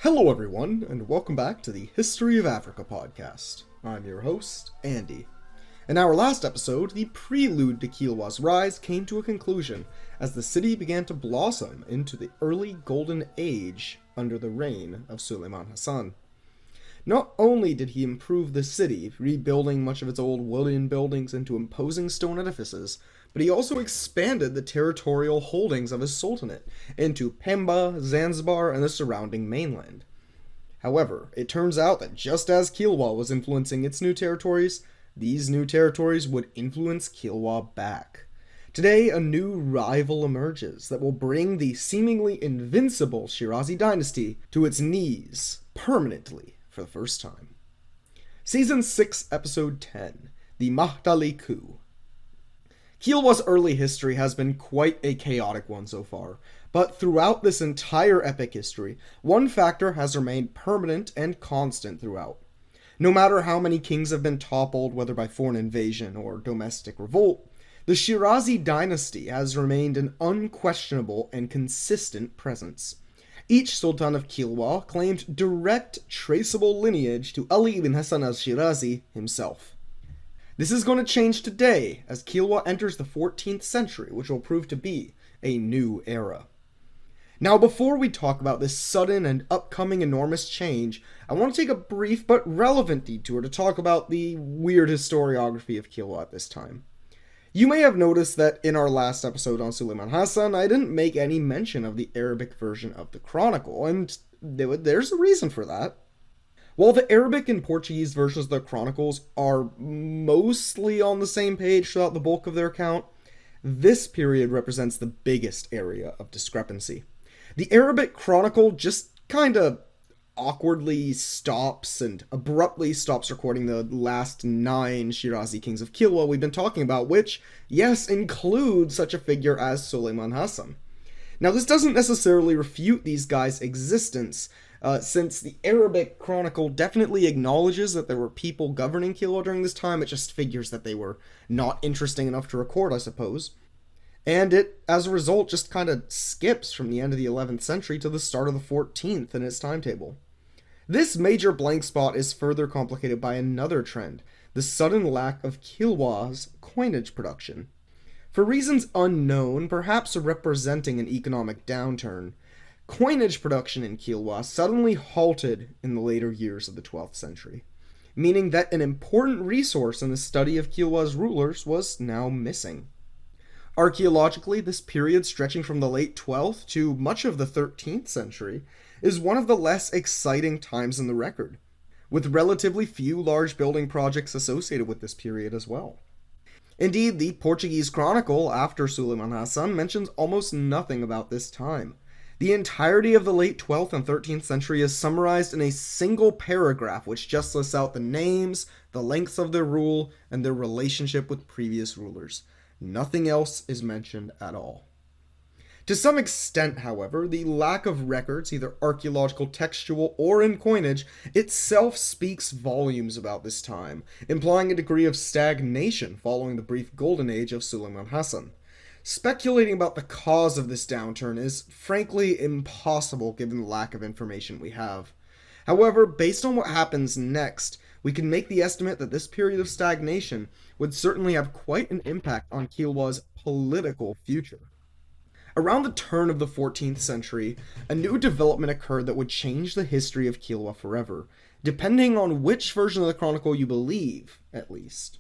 Hello, everyone, and welcome back to the History of Africa podcast. I'm your host, Andy. In our last episode, the prelude to Kilwa's rise came to a conclusion as the city began to blossom into the early Golden Age under the reign of Suleiman Hassan. Not only did he improve the city, rebuilding much of its old wooden buildings into imposing stone edifices, but he also expanded the territorial holdings of his sultanate into Pemba, Zanzibar, and the surrounding mainland. However, it turns out that just as Kilwa was influencing its new territories, these new territories would influence Kilwa back. Today, a new rival emerges that will bring the seemingly invincible Shirazi dynasty to its knees permanently for the first time. Season 6, Episode 10, The Mahdali Coup. Kilwa's early history has been quite a chaotic one so far, but throughout this entire epic history, one factor has remained permanent and constant throughout. No matter how many kings have been toppled, whether by foreign invasion or domestic revolt, the Shirazi dynasty has remained an unquestionable and consistent presence. Each Sultan of Kilwa claimed direct, traceable lineage to Ali ibn Hassan al-Shirazi himself. This is going to change today as Kilwa enters the 14th century, which will prove to be a new era. Now, before we talk about this sudden and upcoming enormous change, I want to take a brief but relevant detour to talk about the weird historiography of Kilwa at this time. You may have noticed that in our last episode on Suleiman Hassan, I didn't make any mention of the Arabic version of the Chronicle, and there's a reason for that. While the Arabic and Portuguese versions of the Chronicles are mostly on the same page throughout the bulk of their account, this period represents the biggest area of discrepancy. The Arabic Chronicle just kinda awkwardly stops and abruptly stops recording the last 9 Shirazi kings of Kilwa we've been talking about, which, yes, include such a figure as Suleiman Hassan. Now, this doesn't necessarily refute these guys' existence, since the Arabic Chronicle definitely acknowledges that there were people governing Kilwa during this time. It just figures that they were not interesting enough to record, I suppose. And it, as a result, just kind of skips from the end of the 11th century to the start of the 14th in its timetable. This major blank spot is further complicated by another trend, the sudden lack of Kilwa's coinage production. For reasons unknown, perhaps representing an economic downturn, coinage production in Kilwa suddenly halted in the later years of the 12th century, meaning that an important resource in the study of Kilwa's rulers was now missing. Archaeologically, this period stretching from the late 12th to much of the 13th century is one of the less exciting times in the record, with relatively few large building projects associated with this period as well. Indeed, the Portuguese Chronicle, after Suleiman Hassan, mentions almost nothing about this time. The entirety of the late 12th and 13th century is summarized in a single paragraph which just lists out the names, the lengths of their rule, and their relationship with previous rulers. Nothing else is mentioned at all. To some extent, however, the lack of records, either archaeological, textual, or in coinage, itself speaks volumes about this time, implying a degree of stagnation following the brief golden age of Suleiman Hassan. Speculating about the cause of this downturn is frankly impossible given the lack of information we have. However, based on what happens next, we can make the estimate that this period of stagnation would certainly have quite an impact on Kilwa's political future. Around the turn of the 14th century, a new development occurred that would change the history of Kilwa forever, depending on which version of the Chronicle you believe, at least.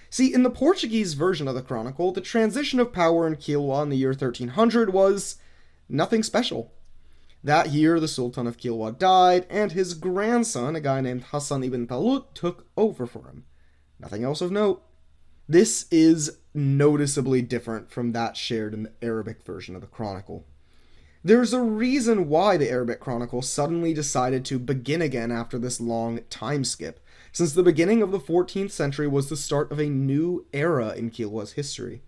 See, in the Portuguese version of the Chronicle, the transition of power in Kilwa in the year 1300 was nothing special. That year, the Sultan of Kilwa died, and his grandson, a guy named Hassan ibn Talut, took over for him. Nothing else of note. This is noticeably different from that shared in the Arabic version of the Chronicle. There's a reason why the Arabic Chronicle suddenly decided to begin again after this long time skip, since the beginning of the 14th century was the start of a new era in Kilwa's history,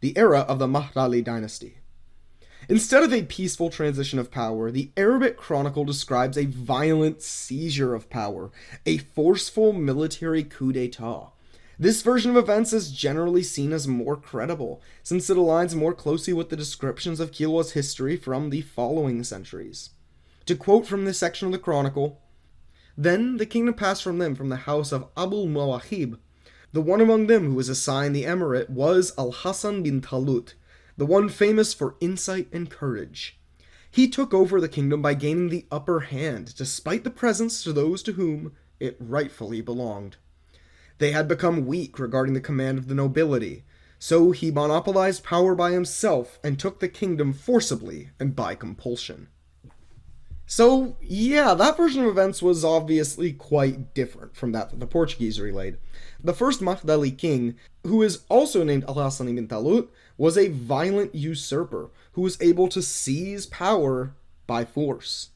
the era of the Mahdali dynasty. Instead of a peaceful transition of power, the Arabic Chronicle describes a violent seizure of power, a forceful military coup d'etat. This version of events is generally seen as more credible, since it aligns more closely with the descriptions of Kilwa's history from the following centuries. To quote from this section of the chronicle, "Then the kingdom passed from them from the house of Abul Mawahib. The one among them who was assigned the emirate was Al-Hasan bin Talut, the one famous for insight and courage. He took over the kingdom by gaining the upper hand, despite the presents to those to whom it rightfully belonged. They had become weak regarding the command of the nobility, so he monopolized power by himself and took the kingdom forcibly and by compulsion." So, yeah, that version of events was obviously quite different from that the Portuguese relayed. The first Mahdali king, who is also named Al-Hasan ibn Talut, was a violent usurper who was able to seize power by force.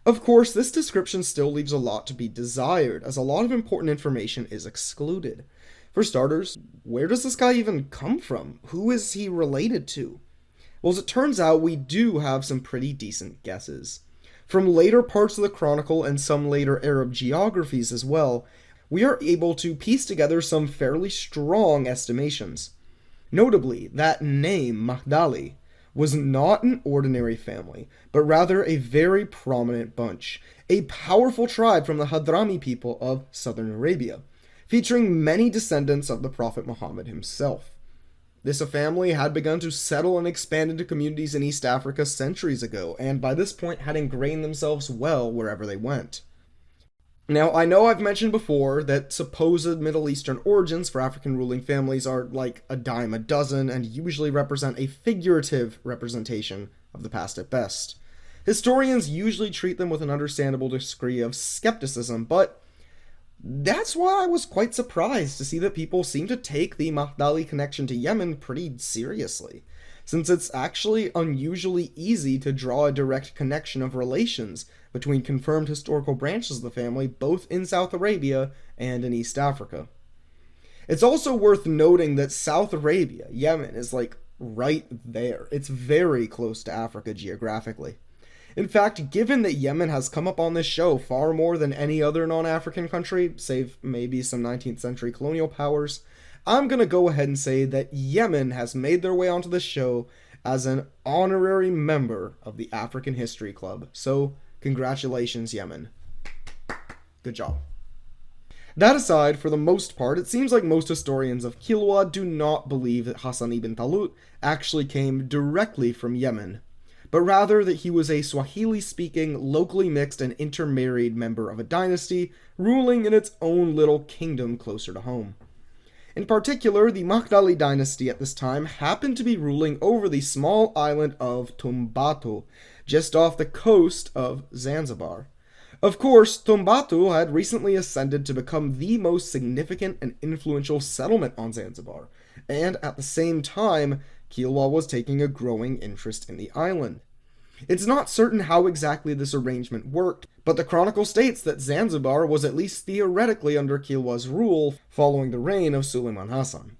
Of course, this description still leaves a lot to be desired, as a lot of important information is excluded. For starters, where does this guy even come from? Who is he related to? Well, as it turns out, we do have some pretty decent guesses. From later parts of the chronicle and some later Arab geographies as well, we are able to piece together some fairly strong estimations. Notably, that name, Mahdali, was not an ordinary family, but rather a very prominent bunch, a powerful tribe from the Hadrami people of southern Arabia, featuring many descendants of the Prophet Muhammad himself. This family had begun to settle and expand into communities in East Africa centuries ago, and by this point had ingrained themselves well wherever they went. Now, I know I've mentioned before that supposed Middle Eastern origins for African ruling families are like a dime a dozen and usually represent a figurative representation of the past at best. Historians usually treat them with an understandable degree of skepticism, but that's why I was quite surprised to see that people seem to take the Mahdali connection to Yemen pretty seriously, since it's actually unusually easy to draw a direct connection of relations between confirmed historical branches of the family both in South Arabia and in East Africa. It's also worth noting that South Arabia, Yemen, is like right there. It's very close to Africa geographically. In fact, given that Yemen has come up on this show far more than any other non-African country, save maybe some 19th century colonial powers, I'm gonna go ahead and say that Yemen has made their way onto this show as an honorary member of the African History Club. So, congratulations, Yemen. Good job. That aside, for the most part, it seems like most historians of Kilwa do not believe that Hassan ibn Talut actually came directly from Yemen, but rather that he was a Swahili-speaking, locally mixed and intermarried member of a dynasty ruling in its own little kingdom closer to home. In particular, the Mahdali dynasty at this time happened to be ruling over the small island of Tumbatu, just off the coast of Zanzibar. Of course, Tumbatu had recently ascended to become the most significant and influential settlement on Zanzibar, and at the same time, Kilwa was taking a growing interest in the island. It's not certain how exactly this arrangement worked, but the chronicle states that Zanzibar was at least theoretically under Kilwa's rule following the reign of Suleiman Hassan.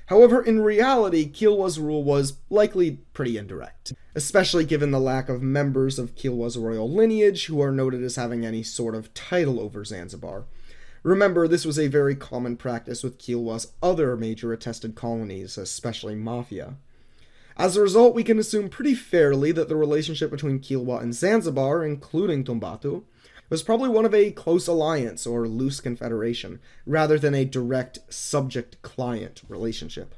However, in reality, Kilwa's rule was likely pretty indirect, especially given the lack of members of Kilwa's royal lineage who are noted as having any sort of title over Zanzibar. Remember, this was a very common practice with Kilwa's other major attested colonies, especially Mafia. As a result, we can assume pretty fairly that the relationship between Kilwa and Zanzibar, including Tumbatu, was probably one of a close alliance or loose confederation, rather than a direct subject-client relationship.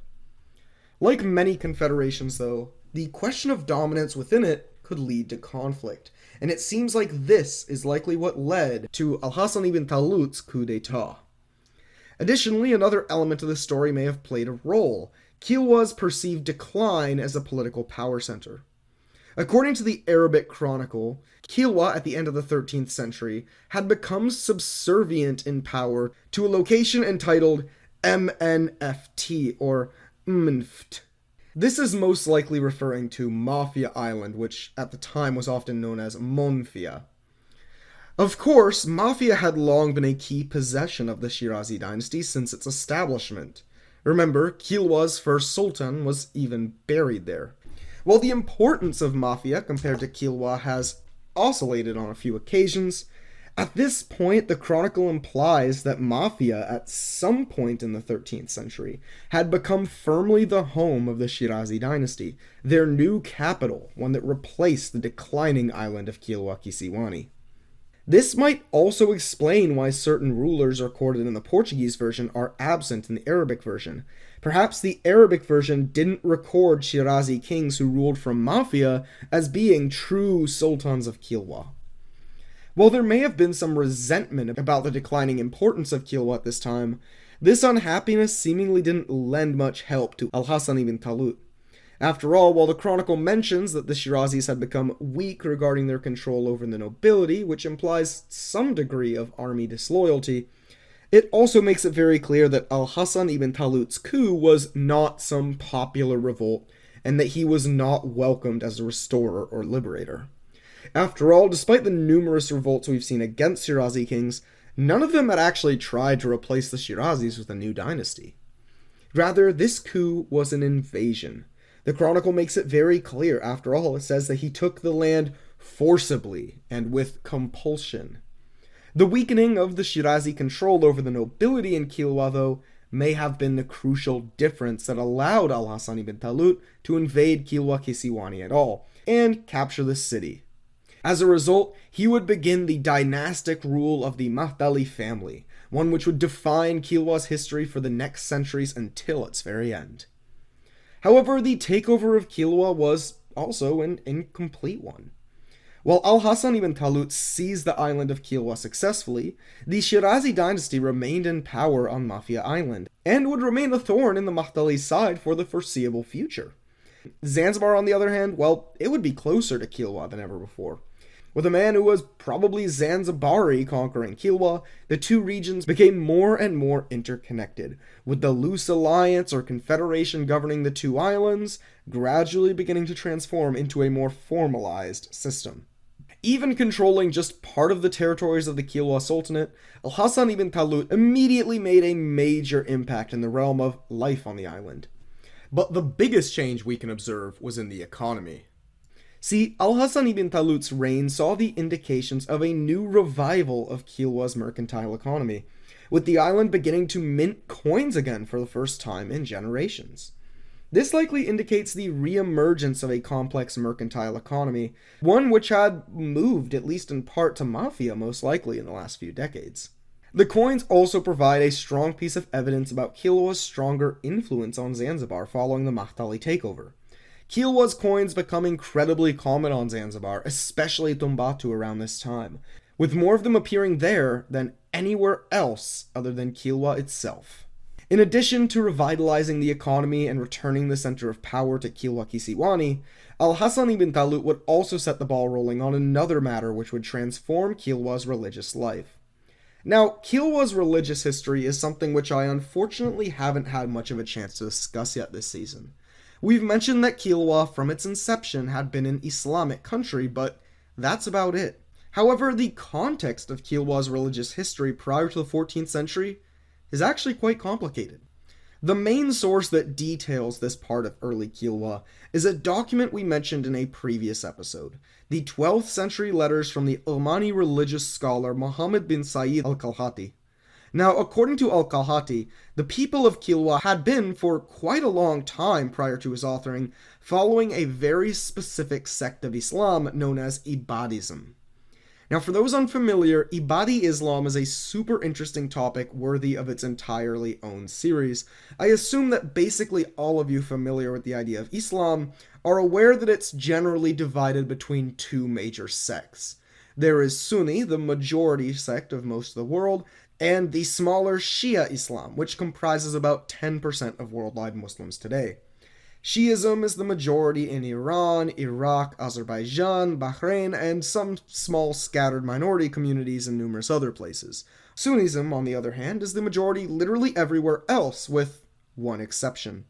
Like many confederations, though, the question of dominance within it could lead to conflict, and it seems like this is likely what led to Al-Hasan ibn Talut's coup d'etat. Additionally, another element of the story may have played a role: Kilwa's perceived decline as a political power center. According to the Arabic Chronicle, Kilwa at the end of the 13th century had become subservient in power to a location entitled MNFT, or Mnft. This is most likely referring to Mafia Island, which at the time was often known as Monfia. Of course, Mafia had long been a key possession of the Shirazi dynasty since its establishment. Remember, Kilwa's first sultan was even buried there. While the importance of Mafia compared to Kilwa has oscillated on a few occasions, At this point, the chronicle implies that Mafia, at some point in the 13th century, had become firmly the home of the Shirazi dynasty, their new capital, one that replaced the declining island of Kilwa Kisiwani. This might also explain why certain rulers recorded in the Portuguese version are absent in the Arabic version. Perhaps the Arabic version didn't record Shirazi kings who ruled from Mafia as being true sultans of Kilwa. While there may have been some resentment about the declining importance of Kilwa at this time, this unhappiness seemingly didn't lend much help to Al-Hasan ibn Talut. After all, while the chronicle mentions that the Shirazis had become weak regarding their control over the nobility, which implies some degree of army disloyalty, it also makes it very clear that Al-Hasan ibn Talut's coup was not some popular revolt, and that he was not welcomed as a restorer or liberator. After all, despite the numerous revolts we've seen against Shirazi kings, none of them had actually tried to replace the Shirazis with a new dynasty. Rather, this coup was an invasion. The chronicle makes it very clear. After all, it says that he took the land forcibly and with compulsion. The weakening of the Shirazi control over the nobility in Kilwa, though, may have been the crucial difference that allowed Al-Hasan ibn Talut to invade Kilwa Kisiwani at all, and capture the city. As a result, he would begin the dynastic rule of the Mahdali family, one which would define Kilwa's history for the next centuries until its very end. However, the takeover of Kilwa was also an incomplete one. While Al-Hasan ibn Talut seized the island of Kilwa successfully, the Shirazi dynasty remained in power on Mafia Island, and would remain a thorn in the Mahdali's side for the foreseeable future. Zanzibar, on the other hand, well, it would be closer to Kilwa than ever before. With a man who was probably Zanzibari conquering Kilwa, the two regions became more and more interconnected, with the loose alliance or confederation governing the two islands gradually beginning to transform into a more formalized system. Even controlling just part of the territories of the Kilwa Sultanate, Al-Hasan ibn Talut immediately made a major impact in the realm of life on the island. But the biggest change we can observe was in the economy. See, Al-Hasan ibn Talut's reign saw the indications of a new revival of Kilwa's mercantile economy, with the island beginning to mint coins again for the first time in generations. This likely indicates the re-emergence of a complex mercantile economy, one which had moved, at least in part, to Mafia most likely in the last few decades. The coins also provide a strong piece of evidence about Kilwa's stronger influence on Zanzibar following the Mahdali takeover. Kilwa's coins become incredibly common on Zanzibar, especially Tumbatu around this time, with more of them appearing there than anywhere else other than Kilwa itself. In addition to revitalizing the economy and returning the center of power to Kilwa Kisiwani, Al-Hasan ibn Talut would also set the ball rolling on another matter which would transform Kilwa's religious life. Now, Kilwa's religious history is something which I unfortunately haven't had much of a chance to discuss yet this season. We've mentioned that Kilwa, from its inception, had been an Islamic country, but that's about it. However, the context of Kilwa's religious history prior to the 14th century is actually quite complicated. The main source that details this part of early Kilwa is a document we mentioned in a previous episode, the 12th century letters from the Omani religious scholar Muhammad bin Sayyid al-Kalhati. Now, according to al-Kalhati, the people of Kilwa had been, for quite a long time prior to his authoring, following a very specific sect of Islam known as Ibadism. Now, for those unfamiliar, Ibadi Islam is a super interesting topic worthy of its entirely own series. I assume that basically all of you familiar with the idea of Islam are aware that it's generally divided between two major sects. There is Sunni, the majority sect of most of the world, and the smaller Shia Islam, which comprises about 10% of worldwide Muslims today. Shiism is the majority in Iran, Iraq, Azerbaijan, Bahrain, and some small scattered minority communities in numerous other places. Sunnism, on the other hand, is the majority literally everywhere else, with one exception.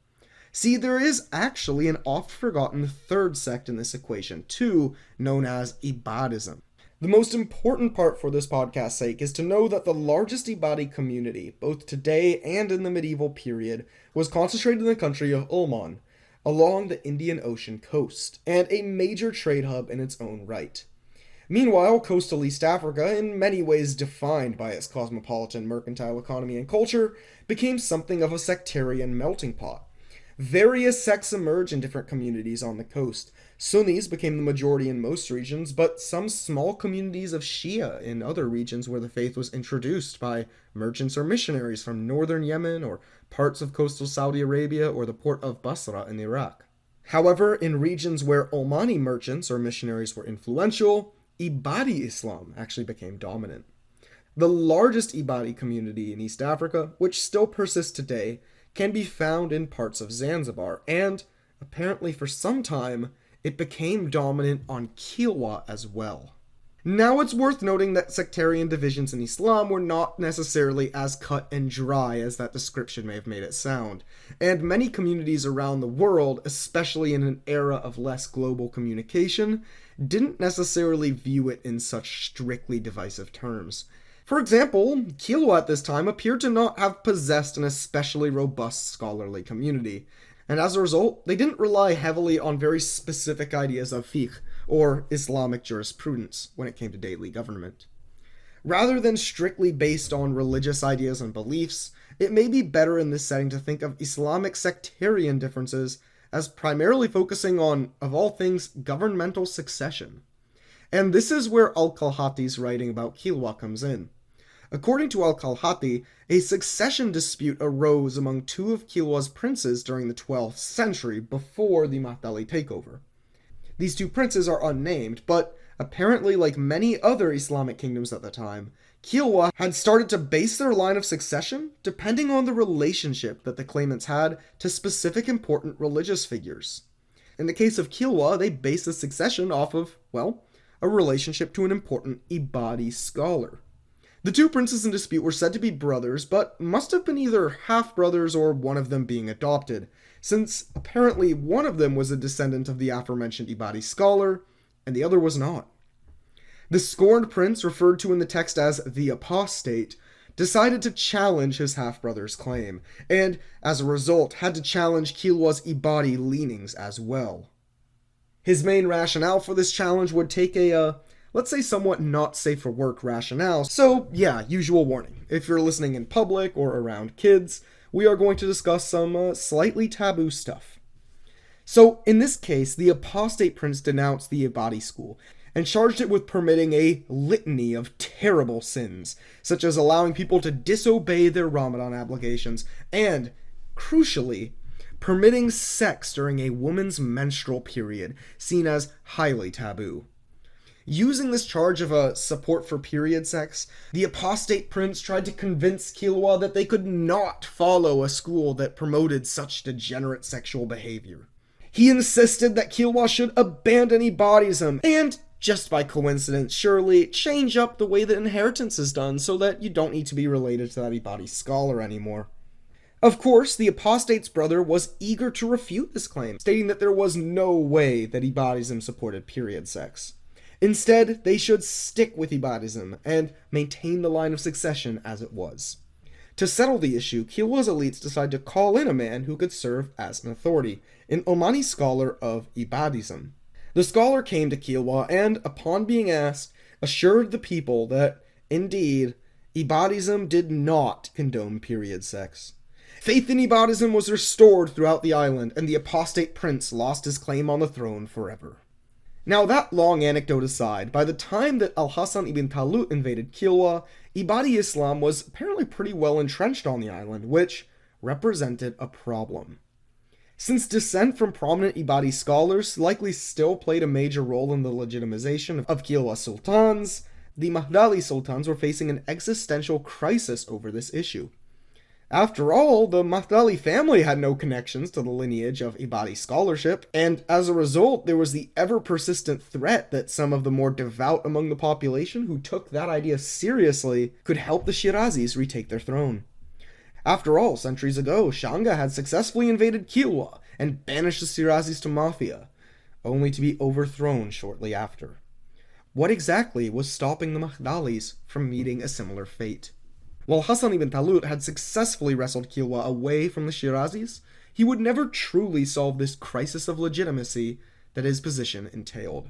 See, there is actually an oft-forgotten third sect in this equation, too, known as Ibadism. The most important part for this podcast's sake is to know that the largest Ibadi community, both today and in the medieval period, was concentrated in the country of Oman, along the Indian Ocean coast, and a major trade hub in its own right. Meanwhile, coastal East Africa, in many ways defined by its cosmopolitan mercantile economy and culture, became something of a sectarian melting pot. Various sects emerged in different communities on the coast. Sunnis became the majority in most regions, but some small communities of Shia in other regions where the faith was introduced by merchants or missionaries from northern Yemen or parts of coastal Saudi Arabia or the port of Basra in Iraq. However, in regions where Omani merchants or missionaries were influential, Ibadi Islam actually became dominant. The largest Ibadi community in East Africa, which still persists today, can be found in parts of Zanzibar, and apparently for some time, it became dominant on Kilwa as well. Now it's worth noting that sectarian divisions in Islam were not necessarily as cut and dry as that description may have made it sound, and many communities around the world, especially in an era of less global communication, didn't necessarily view it in such strictly divisive terms. For example, Kilwa at this time appeared to not have possessed an especially robust scholarly community, and as a result, they didn't rely heavily on very specific ideas of fiqh, or Islamic jurisprudence, when it came to daily government. Rather than strictly based on religious ideas and beliefs, it may be better in this setting to think of Islamic sectarian differences as primarily focusing on, of all things, governmental succession. And this is where Al-Kalhati's writing about Kilwa comes in. According to Al-Kalhati, a succession dispute arose among two of Kilwa's princes during the 12th century before the Mahdali takeover. These two princes are unnamed, but apparently, like many other Islamic kingdoms at the time, Kilwa had started to base their line of succession depending on the relationship that the claimants had to specific important religious figures. In the case of Kilwa, they based the succession off of, well, a relationship to an important Ibadi scholar. The two princes in dispute were said to be brothers, but must have been either half-brothers or one of them being adopted, since apparently one of them was a descendant of the aforementioned Ibadi scholar, and the other was not. The scorned prince, referred to in the text as the apostate, decided to challenge his half-brother's claim, and as a result had to challenge Kilwa's Ibadi leanings as well. His main rationale for this challenge would take a, let's say, somewhat not safe for work rationale. So yeah, usual warning. If you're listening in public or around kids, we are going to discuss some slightly taboo stuff. So in this case, the apostate prince denounced the Ibadi school and charged it with permitting a litany of terrible sins, such as allowing people to disobey their Ramadan obligations and, crucially, permitting sex during a woman's menstrual period, seen as highly taboo. Using this charge of support for period sex, the apostate prince tried to convince Kilwa that they could not follow a school that promoted such degenerate sexual behavior. He insisted that Kilwa should abandon Ibadism and, just by coincidence, surely, change up the way that inheritance is done so that you don't need to be related to that Ibadi scholar anymore. Of course, the apostate's brother was eager to refute this claim, stating that there was no way that Ibadism supported period sex. Instead, they should stick with Ibadism and maintain the line of succession as it was. To settle the issue, Kilwa's elites decided to call in a man who could serve as an authority, an Omani scholar of Ibadism. The scholar came to Kilwa and, upon being asked, assured the people that, indeed, Ibadism did not condone period sex. Faith in Ibadism was restored throughout the island, and the apostate prince lost his claim on the throne forever. Now, that long anecdote aside, by the time that Al-Hasan ibn Talut invaded Kilwa, Ibadi Islam was apparently pretty well entrenched on the island, which represented a problem. Since descent from prominent Ibadi scholars likely still played a major role in the legitimization of Kilwa sultans, the Mahdali sultans were facing an existential crisis over this issue. After all, the Mahdali family had no connections to the lineage of Ibadi scholarship, and as a result, there was the ever-persistent threat that some of the more devout among the population who took that idea seriously could help the Shirazis retake their throne. After all, centuries ago, Shanga had successfully invaded Kilwa and banished the Shirazis to Mafia, only to be overthrown shortly after. What exactly was stopping the Mahdalis from meeting a similar fate? While Hasan ibn Talut had successfully wrestled Kilwa away from the Shirazis, he would never truly solve this crisis of legitimacy that his position entailed.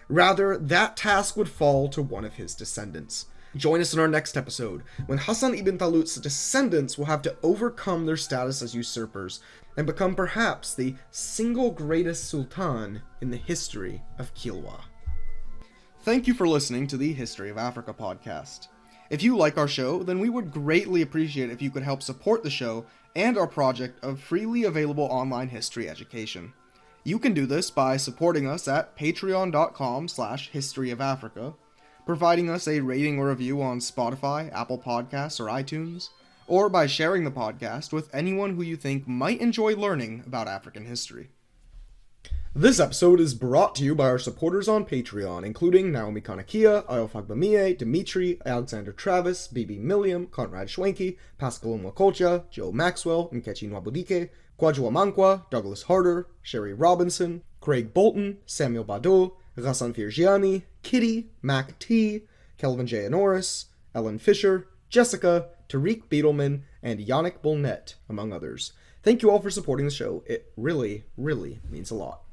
Rather, that task would fall to one of his descendants. Join us in our next episode, when Hassan ibn Talut's descendants will have to overcome their status as usurpers and become perhaps the single greatest sultan in the history of Kilwa. Thank you for listening to the History of Africa podcast. If you like our show, then we would greatly appreciate if you could help support the show and our project of freely available online history education. You can do this by supporting us at patreon.com/historyofafrica, providing us a rating or review on Spotify, Apple Podcasts, or iTunes, or by sharing the podcast with anyone who you think might enjoy learning about African history. This episode is brought to you by our supporters on Patreon, including Naomi Kanakia, Ayofagbamie, Dimitri, Alexander Travis, Bibi Milliam, Conrad Schwenke, Pascal Mwakocha, Joe Maxwell, Nkechi Nwabudike, Kwajua Mankwa, Douglas Harder, Sherry Robinson, Craig Bolton, Samuel Badeau, Ghassan Firgiani, Kitty, Mac T, Kelvin J. Norris, Ellen Fisher, Jessica, Tariq Beetleman, and Yannick Bolnet, among others. Thank you all for supporting the show. It really, really means a lot.